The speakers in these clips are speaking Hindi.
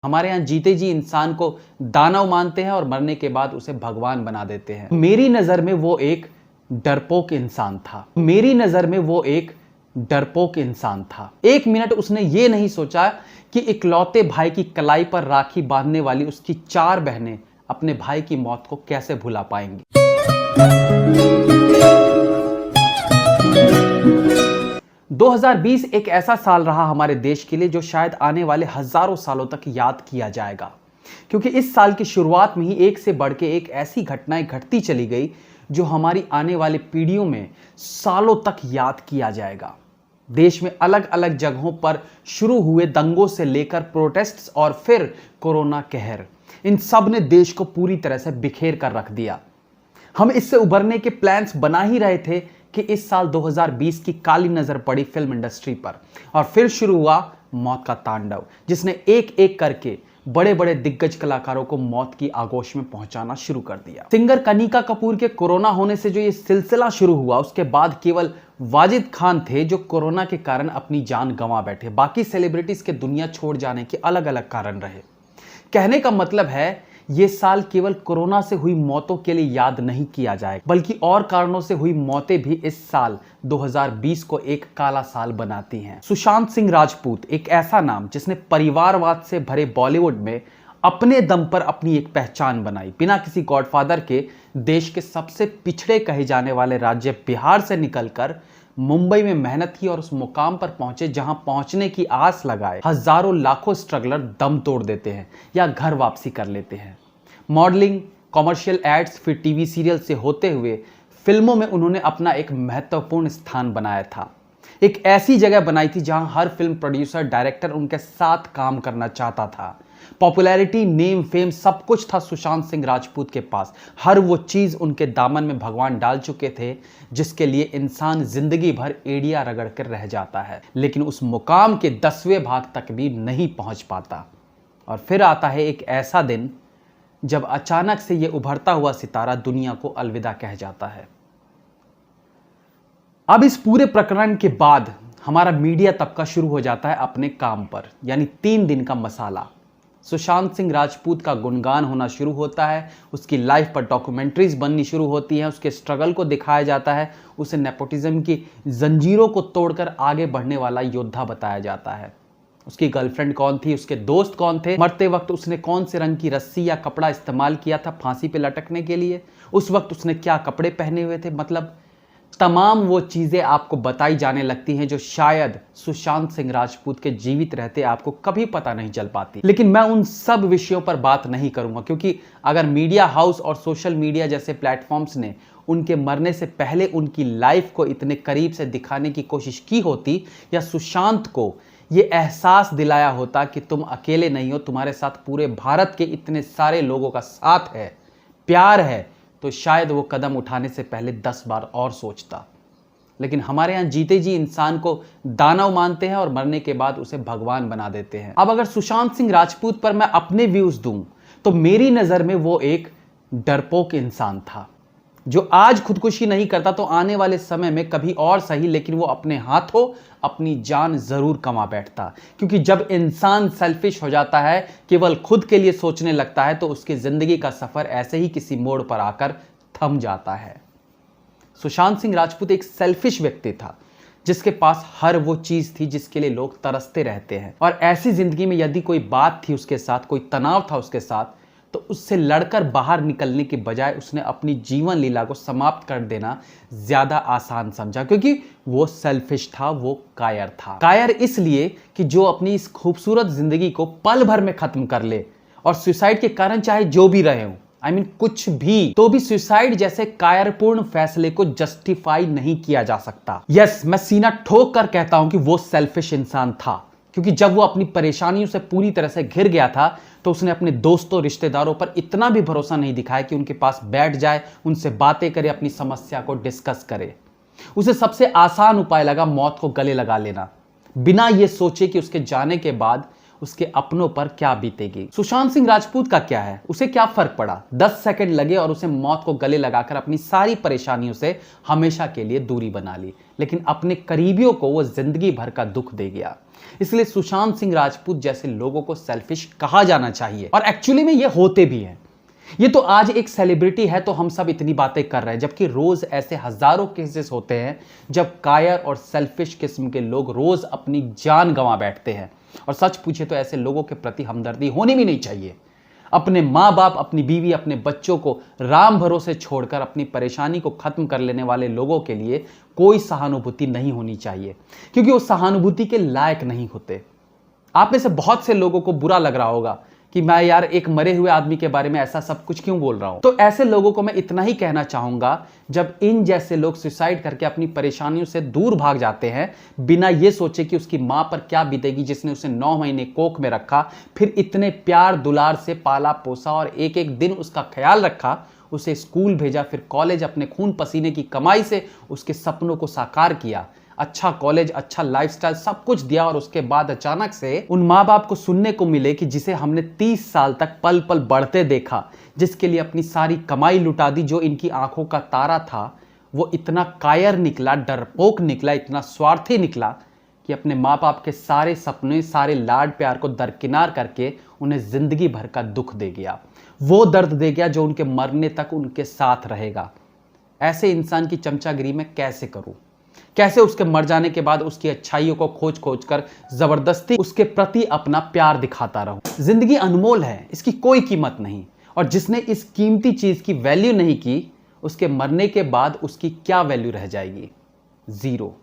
हमारे यहाँ जीते जी इंसान को दानव मानते हैं और मरने के बाद उसे भगवान बना देते हैं। मेरी नजर में वो एक डरपोक इंसान था। एक मिनट उसने ये नहीं सोचा कि इकलौते भाई की कलाई पर राखी बांधने वाली उसकी 4 बहनें अपने भाई की मौत को कैसे भुला पाएंगी। 2020 एक ऐसा साल रहा हमारे देश के लिए जो शायद आने वाले हजारों सालों तक याद किया जाएगा, क्योंकि इस साल की शुरुआत में ही एक से बढ़ के एक ऐसी घटनाएं घटती चली गई जो हमारी आने वाली पीढ़ियों में सालों तक याद किया जाएगा। देश में अलग अलग जगहों पर शुरू हुए दंगों से लेकर प्रोटेस्ट्स और फिर कोरोना कहर, इन सब ने देश को पूरी तरह से बिखेर कर रख दिया। हम इससे उभरने के प्लान्स बना ही रहे थे कि इस साल 2020 की काली नजर पड़ी फिल्म इंडस्ट्री पर और फिर शुरू हुआ मौत का तांडव, जिसने एक एक करके बड़े बड़े दिग्गज कलाकारों को मौत की आगोश में पहुंचाना शुरू कर दिया। सिंगर कनिका कपूर के कोरोना होने से जो ये सिलसिला शुरू हुआ, उसके बाद केवल वाजिद खान थे जो कोरोना के कारण अपनी जान गंवा बैठे। बाकी सेलिब्रिटीज के दुनिया छोड़ जाने के अलग अलग कारण रहे। कहने का मतलब है ये साल केवल कोरोना से हुई मौतों के लिए याद नहीं किया जाए, बल्कि और कारणों से हुई मौतें भी इस साल 2020 को एक काला साल बनाती हैं। सुशांत सिंह राजपूत एक ऐसा नाम जिसने परिवारवाद से भरे बॉलीवुड में अपने दम पर अपनी एक पहचान बनाई। बिना किसी गॉडफादर के देश के सबसे पिछड़े कहे जाने वाले राज्य बिहार से निकलकर मुंबई में मेहनत की और उस मुकाम पर पहुंचे जहां पहुंचने की आस लगाए हजारों लाखों स्ट्रगलर दम तोड़ देते हैं या घर वापसी कर लेते हैं। मॉडलिंग, कॉमर्शियल एड्स, फिर टीवी सीरियल से होते हुए फिल्मों में उन्होंने अपना एक महत्वपूर्ण स्थान बनाया था। एक ऐसी जगह बनाई थी जहां हर फिल्म प्रोड्यूसर, डायरेक्टर उनके साथ काम करना चाहता था। पॉपुलैरिटी, नेम, फेम सब कुछ था सुशांत सिंह राजपूत के पास। हर वो चीज उनके दामन में भगवान डाल चुके थे जिसके लिए इंसान जिंदगी भर एड़िया रगड़ कर रह जाता है, लेकिन उस मुकाम के 10वें भाग तक भी नहीं पहुंच पाता। और फिर आता है एक ऐसा दिन जब अचानक से ये उभरता हुआ सितारा दुनिया को अलविदा कह जाता है। अब इस पूरे प्रकरण के बाद हमारा मीडिया तबका शुरू हो जाता है अपने काम पर, यानी 3 दिन का मसाला। सुशांत सिंह राजपूत का गुणगान होना शुरू होता है, उसकी लाइफ पर डॉक्यूमेंट्रीज बननी शुरू होती हैं, उसके स्ट्रगल को दिखाया जाता है, उसे नेपोटिज्म की जंजीरों को तोड़कर आगे बढ़ने वाला योद्धा बताया जाता है। उसकी गर्लफ्रेंड कौन थी, उसके दोस्त कौन थे, मरते वक्त उसने कौन से रंग की रस्सी या कपड़ा इस्तेमाल किया था फांसी पे लटकने के लिए, उस वक्त उसने क्या कपड़े पहने हुए थे, मतलब तमाम वो चीजें आपको बताई जाने लगती हैं जो शायद सुशांत सिंह राजपूत के जीवित रहते आपको कभी पता नहीं चल पाती। लेकिन मैं उन सब विषयों पर बात नहीं करूंगा, क्योंकि अगर मीडिया हाउस और सोशल मीडिया जैसे प्लेटफॉर्म्स ने उनके मरने से पहले उनकी लाइफ को इतने करीब से दिखाने की कोशिश की होती, या सुशांत को ये एहसास दिलाया होता कि तुम अकेले नहीं हो, तुम्हारे साथ पूरे भारत के इतने सारे लोगों का साथ है, प्यार है, तो शायद वो कदम उठाने से पहले 10 बार और सोचता। लेकिन हमारे यहाँ जीते जी इंसान को दानव मानते हैं और मरने के बाद उसे भगवान बना देते हैं। अब अगर सुशांत सिंह राजपूत पर मैं अपने व्यूज दूं तो मेरी नजर में वो एक डरपोक इंसान था जो आज खुदकुशी नहीं करता तो आने वाले समय में कभी और सही, लेकिन वो अपने हाथों अपनी जान जरूर कमा बैठता। क्योंकि जब इंसान सेल्फिश हो जाता है, केवल खुद के लिए सोचने लगता है, तो उसकी जिंदगी का सफर ऐसे ही किसी मोड़ पर आकर थम जाता है। सुशांत सिंह राजपूत एक सेल्फिश व्यक्ति था जिसके पास हर वो चीज थी जिसके लिए लोग तरसते रहते हैं, और ऐसी जिंदगी में यदि कोई बात थी उसके साथ, कोई तनाव था उसके साथ, तो उससे लड़कर बाहर निकलने के बजाय उसने अपनी जीवन लीला को समाप्त कर देना ज्यादा आसान समझा, क्योंकि वो सेल्फिश था, वो कायर था। कायर इसलिए कि जो अपनी इस खूबसूरत जिंदगी को पल भर में खत्म कर ले, और सुसाइड के कारण चाहे जो भी रहे हो, कुछ भी, तो भी सुसाइड जैसे कायरपूर्ण फैसले को जस्टिफाई नहीं किया जा सकता। यस, मैं सीना ठोक कर कहता हूं कि वो सेल्फिश इंसान था, क्योंकि जब वो अपनी परेशानियों से पूरी तरह से घिर गया था तो उसने अपने दोस्तों, रिश्तेदारों पर इतना भी भरोसा नहीं दिखाया कि उनके पास बैठ जाए, उनसे बातें करे, अपनी समस्या को डिस्कस करे। उसे सबसे आसान उपाय लगा मौत को गले लगा लेना, बिना ये सोचे कि उसके जाने के बाद उसके अपनों पर क्या बीतेगी। सुशांत सिंह राजपूत का क्या है, उसे क्या फर्क पड़ा? 10 सेकंड लगे और उसे मौत को गले लगाकर अपनी सारी परेशानियों से हमेशा के लिए दूरी बना ली, लेकिन अपने करीबियों को वो जिंदगी भर का दुख दे गया। इसलिए सुशांत सिंह राजपूत जैसे लोगों को सेल्फिश कहा जाना चाहिए, और एक्चुअली में ये होते भी हैं। ये तो आज एक सेलिब्रिटी है तो हम सब इतनी बातें कर रहे हैं, जबकि रोज ऐसे हजारों केसेस होते हैं जब कायर और सेल्फिश किस्म के लोग रोज अपनी जान गंवा बैठते हैं। और सच पूछे तो ऐसे लोगों के प्रति हमदर्दी होनी भी नहीं चाहिए। अपने माँ बाप, अपनी बीवी, अपने बच्चों को राम भरोसे छोड़कर अपनी परेशानी को खत्म कर लेने वाले लोगों के लिए कोई सहानुभूति नहीं होनी चाहिए, क्योंकि वो सहानुभूति के लायक नहीं होते। आप में से बहुत से लोगों को बुरा लग रहा होगा कि मैं यार एक मरे हुए आदमी के बारे में ऐसा सब कुछ क्यों बोल रहा हूं। तो ऐसे लोगों को मैं इतना ही कहना चाहूंगा, जब इन जैसे लोग सुसाइड करके अपनी परेशानियों से दूर भाग जाते हैं बिना ये सोचे कि उसकी मां पर क्या बीतेगी जिसने उसे 9 महीने कोख में रखा, फिर इतने प्यार दुलार से पाला पोसा और एक एक दिन उसका ख्याल रखा, उसे स्कूल भेजा, फिर कॉलेज अपने खून पसीने की कमाई से उसके सपनों को साकार किया, अच्छा कॉलेज, अच्छा लाइफस्टाइल, सब कुछ दिया, और उसके बाद अचानक से उन माँ बाप को सुनने को मिले कि जिसे हमने 30 साल तक पल पल बढ़ते देखा, जिसके लिए अपनी सारी कमाई लुटा दी, जो इनकी आंखों का तारा था, वो इतना कायर निकला, डरपोक निकला, इतना स्वार्थी निकला कि अपने माँ बाप के सारे सपने, सारे लाड प्यार को दरकिनार करके उन्हें जिंदगी भर का दुख दे गया, वो दर्द दे गया जो उनके मरने तक उनके साथ रहेगा। ऐसे इंसान की चमचागिरी मैं कैसे करूं? कैसे उसके मर जाने के बाद उसकी अच्छाइयों को खोज खोज कर जबरदस्ती उसके प्रति अपना प्यार दिखाता रहूं? जिंदगी अनमोल है, इसकी कोई कीमत नहीं, और जिसने इस कीमती चीज की वैल्यू नहीं की, उसके मरने के बाद उसकी क्या वैल्यू रह जाएगी? जीरो।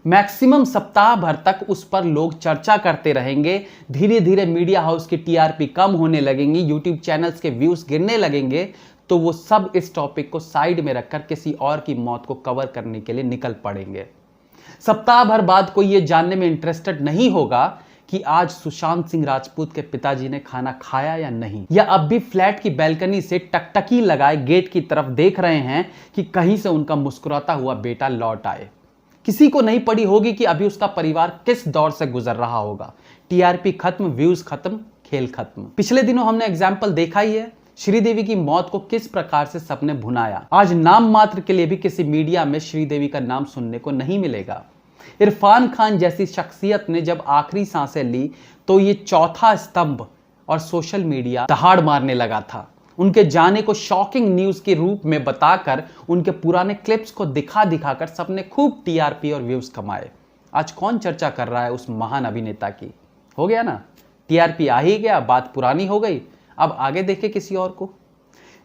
मैक्सिमम सप्ताह भर तक उस पर लोग चर्चा करते रहेंगे, धीरे धीरे मीडिया हाउस की टीआरपी कम होने लगेंगी, यूट्यूब चैनल्स के व्यूज गिरने लगेंगे, तो वो सब इस टॉपिक को साइड में रखकर किसी और की मौत को कवर करने के लिए निकल पड़ेंगे। सप्ताह भर बाद कोई ये जानने में इंटरेस्टेड नहीं होगा कि आज सुशांत सिंह राजपूत के पिताजी ने खाना खाया या नहीं, या अब भी फ्लैट की बैल्कनी से टकटकी लगाए गेट की तरफ देख रहे हैं कि कहीं से उनका मुस्कुराता हुआ बेटा लौट आए। किसी को नहीं पड़ी होगी कि अभी उसका परिवार किस दौर से गुजर रहा होगा। टीआरपी खत्म, व्यूज खत्म, खेल खत्म। पिछले दिनों हमने एग्जाम्पल देखा ही है, श्रीदेवी की मौत को किस प्रकार से सबने भुनाया। आज नाम मात्र के लिए भी किसी मीडिया में श्रीदेवी का नाम सुनने को नहीं मिलेगा। इरफान खान जैसी शख्सियत ने जब आखिरी सांसें ली तो ये चौथा स्तंभ और सोशल मीडिया दहाड़ मारने लगा था। उनके जाने को शॉकिंग न्यूज के रूप में बताकर उनके पुराने क्लिप्स को दिखा दिखाकर सबने खूब टीआरपी और व्यूज कमाए। आज कौन चर्चा कर रहा है उस महान अभिनेता की? हो गया ना, टीआरपी आ ही गया, बात पुरानी हो गई, अब आगे देखे किसी और को।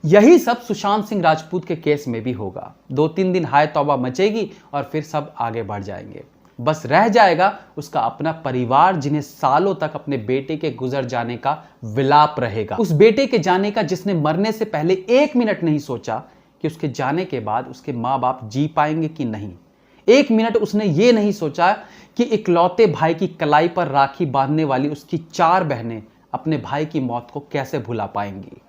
यही सब सुशांत सिंह राजपूत के केस में भी होगा। 2-3 दिन हाय तौबा मचेगी और फिर सब आगे बढ़ जाएंगे। बस रह जाएगा उसका अपना परिवार, जिन्हें सालों तक अपने बेटे के गुजर जाने का विलाप रहेगा। उस बेटे के जाने का जिसने मरने से पहले 1 मिनट नहीं सोचा कि उसके जाने के बाद उसके माँ बाप जी पाएंगे कि नहीं। 1 मिनट उसने ये नहीं सोचा कि इकलौते भाई की कलाई पर राखी बांधने वाली उसकी 4 बहनें अपने भाई की मौत को कैसे भुला पाएंगी।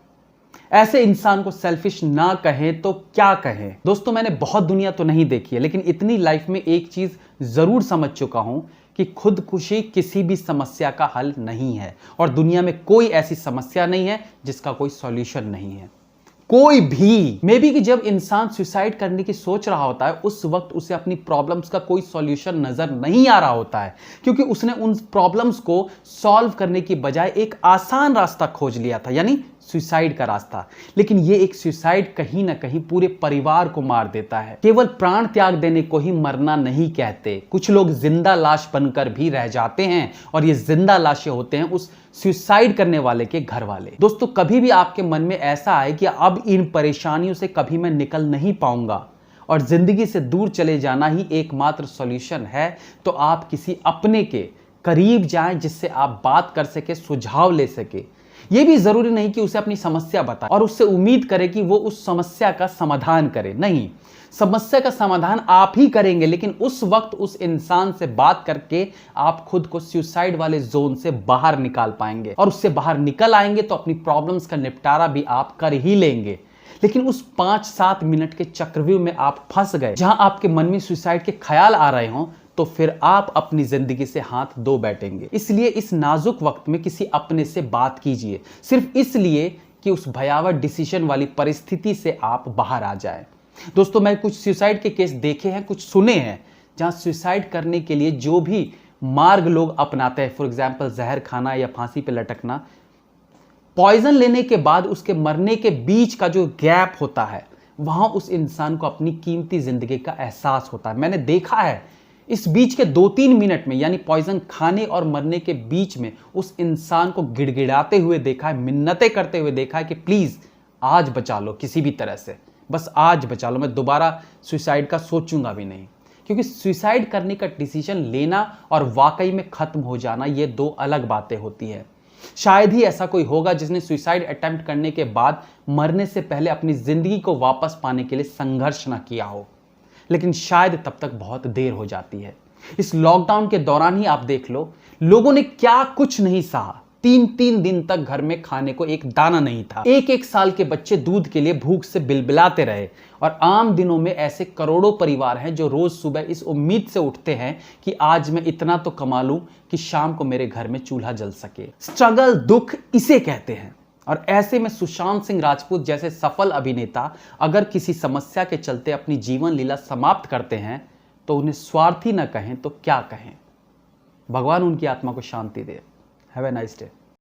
ऐसे इंसान को सेल्फिश ना कहें तो क्या कहें। दोस्तों, मैंने बहुत दुनिया तो नहीं देखी है, लेकिन इतनी लाइफ में एक चीज जरूर समझ चुका हूं कि खुदकुशी किसी भी समस्या का हल नहीं है, और दुनिया में कोई ऐसी समस्या नहीं है जिसका कोई सॉल्यूशन नहीं है, कोई भी। मे बी कि जब इंसान सुसाइड करने की सोच रहा होता है उस वक्त उसे अपनी प्रॉब्लम्स का कोई सॉल्यूशन नजर नहीं आ रहा होता है, क्योंकि उसने उन प्रॉब्लम्स को सॉल्व करने की बजाय एक आसान रास्ता खोज लिया था, यानी सुसाइड का रास्ता। लेकिन ये एक सुसाइड कहीं ना कहीं पूरे परिवार को मार देता है। केवल प्राण त्याग देने को ही मरना नहीं कहते। कुछ लोग जिंदा लाश बनकर भी रह जाते हैं, और ये जिंदा लाशें होते हैं उस सुसाइड करने वाले के घर वाले। दोस्तों, कभी भी आपके मन में ऐसा आए कि अब इन परेशानियों से कभी मैं निकल नहीं पाऊंगा और जिंदगी से दूर चले जाना ही एकमात्र सॉल्यूशन है, तो आप किसी अपने के करीब जाएं जिससे आप बात कर सके, सुझाव ले सके। ये भी जरूरी नहीं कि उसे अपनी समस्या बताए और उससे उम्मीद करे कि वो उस समस्या का समाधान करे। नहीं, समस्या का समाधान आप ही करेंगे, लेकिन उस वक्त उस इंसान से बात करके आप खुद को सुसाइड वाले जोन से बाहर निकाल पाएंगे, और उससे बाहर निकल आएंगे तो अपनी प्रॉब्लम्स का निपटारा भी आप कर ही लेंगे। लेकिन उस 5-7 मिनट के चक्रव्यूह में आप फंस गए, जहां आपके मन में सुसाइड के ख्याल आ रहे हों, तो फिर आप अपनी जिंदगी से हाथ धो बैठेंगे। इसलिए इस नाजुक वक्त में किसी अपने से बात कीजिए, सिर्फ इसलिए कि उस भयावह डिसीजन वाली परिस्थिति से आप बाहर आ जाएं। दोस्तों, मैं कुछ सुसाइड के केस देखे हैं, कुछ सुने हैं, जहां सुसाइड करने के लिए जो भी मार्ग लोग अपनाते हैं, फॉर एग्जाम्पल जहर खाना या फांसी पे लटकना, पॉइजन लेने के बाद उसके मरने के बीच का जो गैप होता है वहां उस इंसान को अपनी कीमती जिंदगी का एहसास होता है। मैंने देखा है इस बीच के 2-3 मिनट में, यानी पॉइजन खाने और मरने के बीच में, उस इंसान को गिड़गिड़ाते हुए देखा है, मिन्नतें करते हुए देखा है कि प्लीज आज बचा लो, किसी भी तरह से बस आज बचा लो, मैं दोबारा सुसाइड का सोचूंगा भी नहीं। क्योंकि सुसाइड करने का डिसीजन लेना और वाकई में खत्म हो जाना, ये दो अलग बातें होती है। शायद ही ऐसा कोई होगा जिसने सुसाइड अटेम्प्ट करने के बाद मरने से पहले अपनी जिंदगी को वापस पाने के लिए संघर्ष ना किया हो, लेकिन शायद तब तक बहुत देर हो जाती है। इस लॉकडाउन के दौरान ही आप देख लो, लोगों ने क्या कुछ नहीं सहा। 3-3 दिन तक घर में खाने को एक दाना नहीं था। 1-1 साल के बच्चे दूध के लिए भूख से बिलबिलाते रहे। और आम दिनों में ऐसे करोड़ों परिवार हैं जो रोज सुबह इस उम्मीद से उठते हैं कि आज मैं इतना तो कमा लूं कि शाम को मेरे घर में चूल्हा जल सके। स्ट्रगल, दुख इसे कहते हैं। और ऐसे में सुशांत सिंह राजपूत जैसे सफल अभिनेता अगर किसी समस्या के चलते अपनी जीवन लीला समाप्त करते हैं तो उन्हें स्वार्थी न कहें तो क्या कहें। भगवान उनकी आत्मा को शांति दे। Have a nice day.